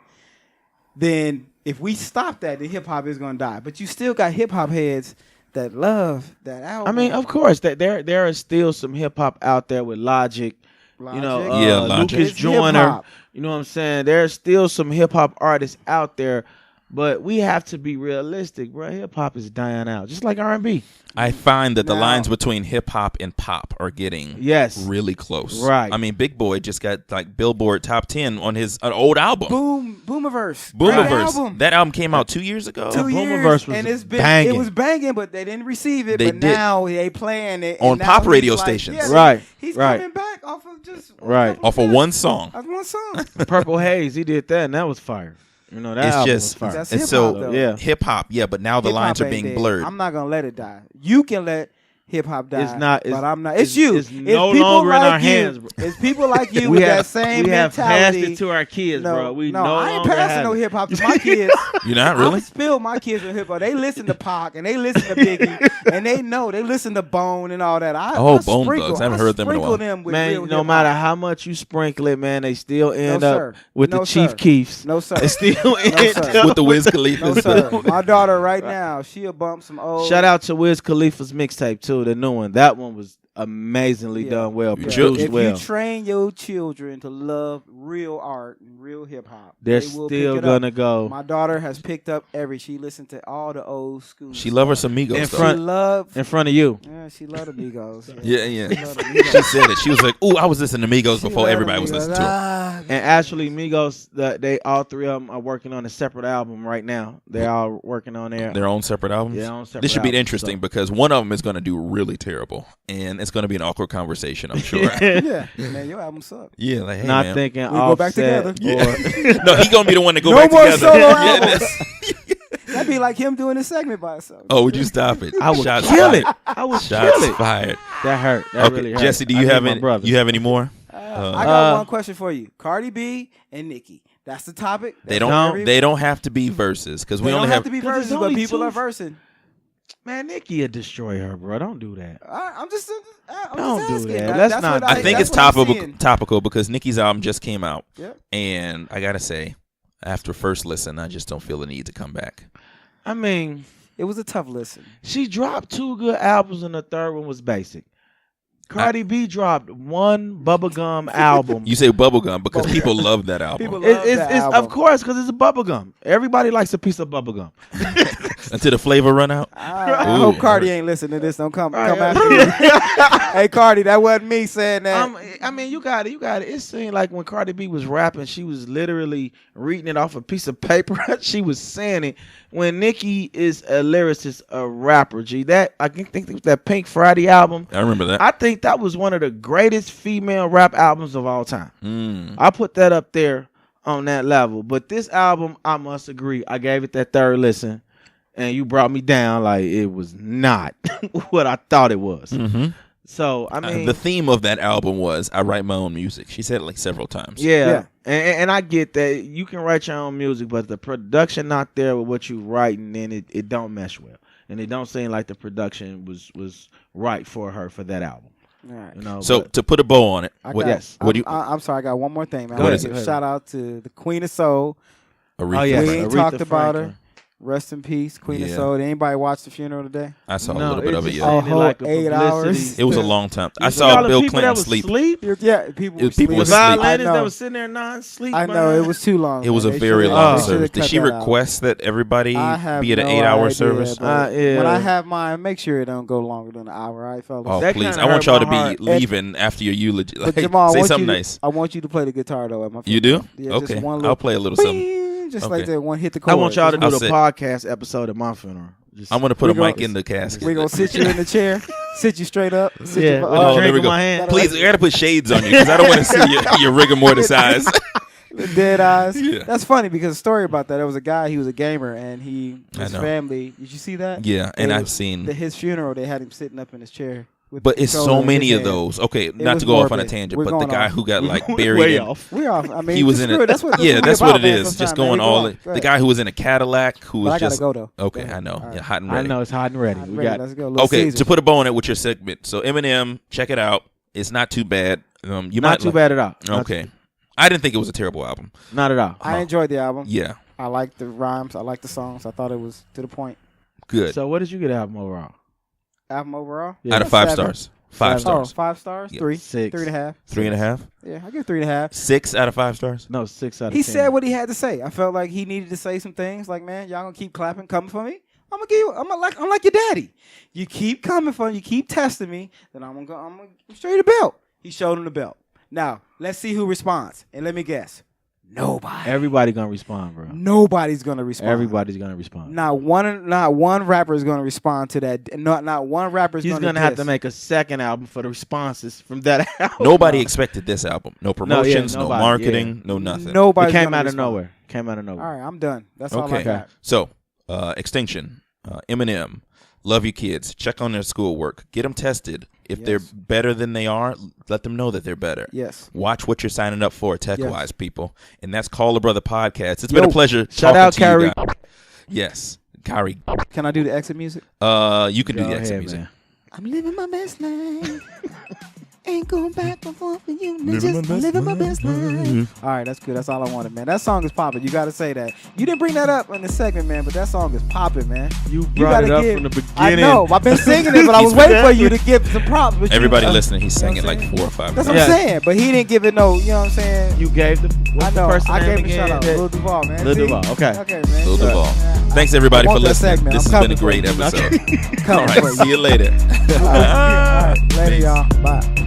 then if we stop that, the hip hop is gonna die. But you still got hip hop heads that love that album. I mean, of course, that there are still some hip hop out there with Logic. You know, Logic. Yeah, Logic. Lucas It's Joyner. hip-hop. You know what I'm saying? There's still some hip hop artists out there, but we have to be realistic, bro. Hip hop is dying out, just like R&B. I find that the Now- lines between hip hop and pop are getting Yes. really close. Right. I mean, Big Boy just got like Billboard top 10 on his an old album. Boomiverse. Great Boomiverse. album. That album came out 2 years ago. 2 Boomiverse years, was and it's been banging. it was banging, but they didn't receive it. They but did. now they playing it On and now pop he's radio like, stations. yeah, Right, He's right. coming back off of just Right. Off of one song. That's one song. Purple Haze, he did that, and that was fire. You know that It's album just- was fire. That's And hip so- hop though. yeah. Hip hop, yeah, but now the Hip-hop lines are ain't being dead. blurred. I'm not gonna let it die. You can let hip hop die. It's not- but it's- I'm not. It's it's- you. it's no people longer in like our you. hands, bro. It's people like you we with have that same we have passed mentality. it to our kids, no, bro. We no, no I ain't longer passing have no it. hip hop to my kids. You're not really? I spill my kids with hip hop. They listen to Pac and they listen to Biggie and they know they listen to Bone and all that. I Oh, I Bone sprinkle- Thugs. I haven't heard them in a sprinkle while. them with Man, real no hip-hop. matter how much you sprinkle it, man, they still end up sir. with No, the Chief sir. Keefs. No sir. They still end sir. up With the Wiz Khalifa. No sir. My daughter right now, she'll bump some old. Shout out to Wiz Khalifa's mixtape too, the new one. That one was amazingly Yeah. done well, Yeah. produced If well. you train your children to love real art and real hip hop, They're they will still pick it gonna up. go. My daughter has picked up she listened to all the old school. She love her some Migos In stuff. front- She loved. in front of you. Yeah, she loved the Migos. Yeah, She yeah. loved the Migos. She said it. She was like, "Ooh, I was listening to Migos She before loved everybody the was Migos. listening to it." And actually, Migos, all three of them are working on a separate album right now. They're all working on Their own separate albums. Yeah, on separate This should be albums, interesting so. because one of them is going to do really terrible, and it's going to be an awkward conversation, I'm sure. Yeah, man, your album sucked. Yeah, like hey, Not man. thinking We go back Offset together. or- No, he gonna be the one to go No back more together. solo Yeah, albums. that's- That'd be like him doing a segment by himself. Oh, would you stop it? I would Shots kill fired. it. I would Shots kill it. fired. That hurt. That Okay, really hurt. Jesse, do I you need have my any? brothers. You have any more? I got one question for you. Cardi B and Nicki. That's the topic. They That's don't. every- They don't have to be verses because They we don't only have have. to be 'Cause there's verses, but only people two- are versing. Man, Nicki will destroy her, bro. Don't do that. I'm just Don't do asking. that. Let's That's not- what I think that's it's what I'm topical. seeing. Topical because Nicki's album just came out, Yep. and I gotta say, after first listen, I just don't feel the need to come back. I mean, It was a tough listen. she dropped 2 good albums, and the third one was basic. Cardi B dropped 1 bubblegum album. You say bubblegum because people love that album. People love that It's album. of course because it's a bubblegum. Everybody likes a piece of bubblegum. Until the flavor run out. I Ooh. hope Cardi ain't listening to this. Don't come Right. after me. Hey, Cardi, that wasn't me saying that. I mean, you got it. It seemed like when Cardi B was rapping, she was literally reading it off a piece of paper. She was saying it. When Nicki is a lyricist, a rapper, I think it was that Pink Friday album. I remember that. I think that was one of the greatest female rap albums of all time. I put that up there on that level. But this album, I must agree, I gave it that third listen, and you brought me down like it was not what I thought it was. So, I mean, The theme of that album was I write my own music. She said it like several times. yeah. Yeah. And I get that you can write your own music, but the production not there with what you writing, then it don't mesh well, and it don't seem like the production was right for her for that album. All right. You know. So but- to put a bow on it, I what, got- yes. what do you? I'm sorry. I got one more thing, man. What I is wanna it? give a shout out to the Queen of Soul. Aretha oh yes, We Franklin. ain't Aretha talked about her. Franklin. Rest in peace, Queen of Yeah. Soul. Did anybody watch the funeral today? I saw a No, little bit it of it. just Yeah, Oh, sounded like a 8 publicity. hours. it was a long time. I You saw all the Bill people that Clinton was sleep. Yeah, people were People were The asleep. sleeping. I violinists that know. was sitting there non-sleep. I know it was too long. It was man. a They very should've- long they should've service. Did cut she that out. request that everybody I have be at an no 8-hour idea, service? but Yeah. When I have mine, make sure it don't go longer than an hour, all right, fellas? Oh, That please. kinda I want hurt y'all to my be heart. leaving after your eulogy. But Like, Jamal, say something nice. I want you to play the guitar though. At my You do? funeral. Yeah, just Okay. one I'll little play a little something. bing, just Okay. like that one hit the I chord. want y'all to do I'll the sit. podcast episode at my funeral. Just, I'm gonna put We a mic gonna- in the casket. We're gonna sit you in the chair, sit you straight up. Sit yeah, you, with a Oh, there drink we in go. my hand. Please, I gotta put shades on you because I don't want to see your rigor mortis eyes. the dead eyes. Yeah. That's funny because the story about that. There was a guy. He was a gamer, and his know. family. Did you see that? Yeah, and They- I've seen. His funeral. They had him sitting up in his chair. With But the it's controller so in many his of hand. those. Okay, not was to go off on a morbid. tangent, We're but the going guy off. who got like Way buried in. off. We're off. I mean, He was just in screw a. it. That's what. Yeah, what that's we what about, it man, is. Just sometimes, going man. Go all. on. Go The ahead. guy who was in a Cadillac who But was I gotta just. go though. Okay, Go ahead. I know. All right. Yeah, hot and I ready. know it's hot and ready. Hot and We ready. got Let's go. Little Okay, Caesars. to put a bow on it with your segment. So Eminem, check it out. It's not too bad. You not might too like- bad at all. Not Okay, I didn't think it was a terrible album. Not at all. I enjoyed the album. Yeah, I liked the rhymes. I liked the songs. I thought it was to the point. good. So what did you get album overall? Album overall. Yeah. Out of 5 7. stars. 5 7. stars. Oh, 5 stars. Yeah. 3. 6. 3.5. 3.5. Yeah, I give 3.5. 6 out of 5 stars. No, 6 out of 10. He said what he had to say. I felt like he needed to say some things. Like, man, y'all gonna keep clapping, coming for me. I'm gonna give you. I'm like your daddy. You keep coming for me. You keep testing me. Then I'm gonna show you the belt. He showed him the belt. Now let's see who responds. And let me guess. Nobody. Everybody gonna respond, bro. Nobody's gonna respond. Everybody's gonna respond. Not one rapper is gonna respond to that. Not one rapper is He's gonna gonna have diss. to make a second album for the responses from that album. Nobody expected this album. No promotions, no, nobody, marketing, no nothing. Nobody's It came gonna out of respond. nowhere. Came out of nowhere. All right, I'm done. That's all I Okay. got. So, Extinction, Eminem, Love You Kids. Check on their schoolwork. Get them tested. If they're Yes. better than they are, let them know that they're better. Yes. Watch what you're signing up for tech-wise, Yes. people. And that's Call a Brother Podcast. It's been a pleasure shout talking out to you Kyrie. guys. Yes, Kyrie. Can I do the exit music? You can do Go the exit ahead, music. man. I'm living my best life. Ain't going back and forth for you. Living my Just best living my life. best life. All right, that's good. That's all I wanted, man. That song is popping. You got to say that. You didn't bring that up in the segment, man, but that song is popping, man. You brought it gotta up give- from the beginning. I know. I've been singing it, but I was waiting for you to give some props. But Everybody you, listening, he's you know singing what I'm like saying? 4 or 5 That's minutes. what I'm Yeah. saying. But he didn't give it no, you know what I'm saying? You gave the what's I know. the person I name gave him a again? shout out. That- Lil Duval, man. Lil See? Duval. Okay. Okay, man. Lil Good. Duval. Yeah. Thanks, everybody, I for want that listening. segment. This I'm has been a coming great for you. episode. Coming All for right, you. see you later. All right. Later, y'all. Bye.